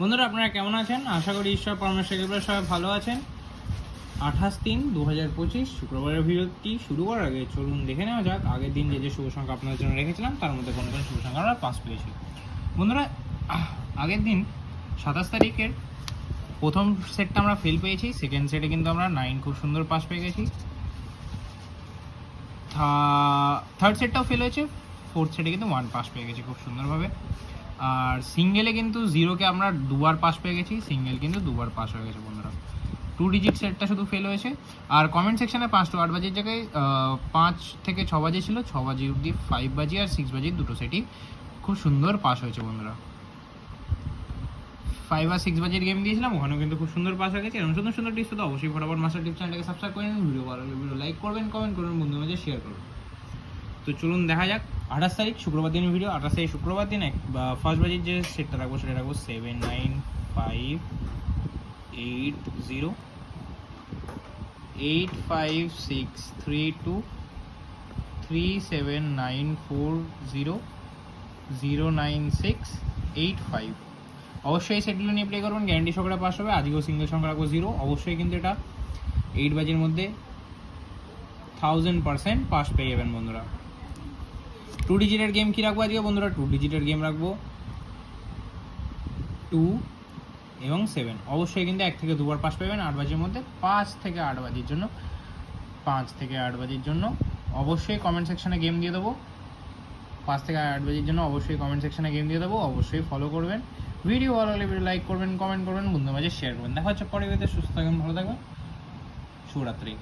বন্ধুরা আপনারা কেমন আছেন? আশা করি ঈশ্বর পরমেশ্বর কৃপায় সবাই ভালো আছেন। 28/3/2025 শুক্রবারের ভিডিওটি শুরু করার আগে চলুন দেখে নেওয়া যাক আগের দিন যে শুভ সংখ্যা আপনাদের জন্য রেখেছিলাম তার মধ্যে কোন কোন শুভ সংখ্যা আমরা পাস পেয়েছি। বন্ধুরা আগের দিন 27 তারিখের প্রথম সেটটা আমরা ফেল পেয়েছি, সেকেন্ড সেটে কিন্তু আমরা 9 খুব সুন্দর পাস পেয়ে গেছি। থার্ড সেটটাও ফেল হয়েছে, ফোর্থ সেটে কিন্তু 1 পাস পেয়ে গেছি খুব সুন্দরভাবে। আর সিঙ্গেলে কিন্তু 0কে আমরা দুবার পাস পেয়ে গেছি, সিঙ্গেল কিন্তু দুবার পাস হয়ে গেছে বন্ধুরা। 2 ডিজিট সেটটা শুধু ফেল হয়েছে। আর কমেন্ট সেকশনে 5 to 8 বাজির জায়গায় 5 থেকে 6 বাজে ছিল, 6 বাজি অবধি 5 বাজি আর 6 বাজির দুটো সেটই খুব সুন্দর পাস হয়েছে বন্ধুরা। 5 আর 6 বাজির গেম দিয়েছিলাম, ওখানেও কিন্তু খুব সুন্দর পাস হয়ে গেছে। এরকম সুন্দর সুন্দর টিপস তো অবশ্যই ফটাফট মাস্টার টিপস চ্যানেলটাকে সাবস্ক্রাইব করে নিন। ভিডিও ভালো লাগলে ভিডিও লাইক করবেন, কমেন্ট করবেন, বন্ধুদের মাঝে শেয়ার করবেন। তো চলুন দেখা যাক 28 তারিখ শুক্রবার দিনের ভিডিও। 28 তারিখ শুক্রবার দিন ফার্স্ট বাজির যে সেটটা রাখবো সেটা রাখবো 795880 85632 37940 09685। অবশ্যই এই সেটগুলো নিয়ে প্লে করবেন, গ্যারান্টি সহকারে পাস হবে। আজকেও সিঙ্গেল সংখ্যা রাখবো 0। অবশ্যই কিন্তু এটা 8 বাজির মধ্যে 1000% পাস পেয়ে যাবেন বন্ধুরা। 2 ডিজিটের গেম কি রাখবো আজকে বন্ধুরা? 2 ডিজিটের গেম রাখবো 2 এবং 7। অবশ্যই কিন্তু 1 থেকে 2 বার পাস পাবেন 8 বাজির মধ্যে। 5 থেকে 8 বাজির জন্য অবশ্যই কমেন্ট সেকশনে গেম দিয়ে দেবো। 5 থেকে 8 বাজির জন্য অবশ্যই কমেন্ট সেকশনে গেম দিয়ে দেবো। অবশ্যই ফলো করবেন, ভিডিও ভালো লাগলে ভিডিও লাইক করবেন, কমেন্ট করবেন, বন্ধুদের মাঝে শেয়ার করবেন। দেখা হচ্ছে পরে ভিডিওতে। সুস্থ থাকবেন, ভালো থাকবেন, শুভরাত্রি।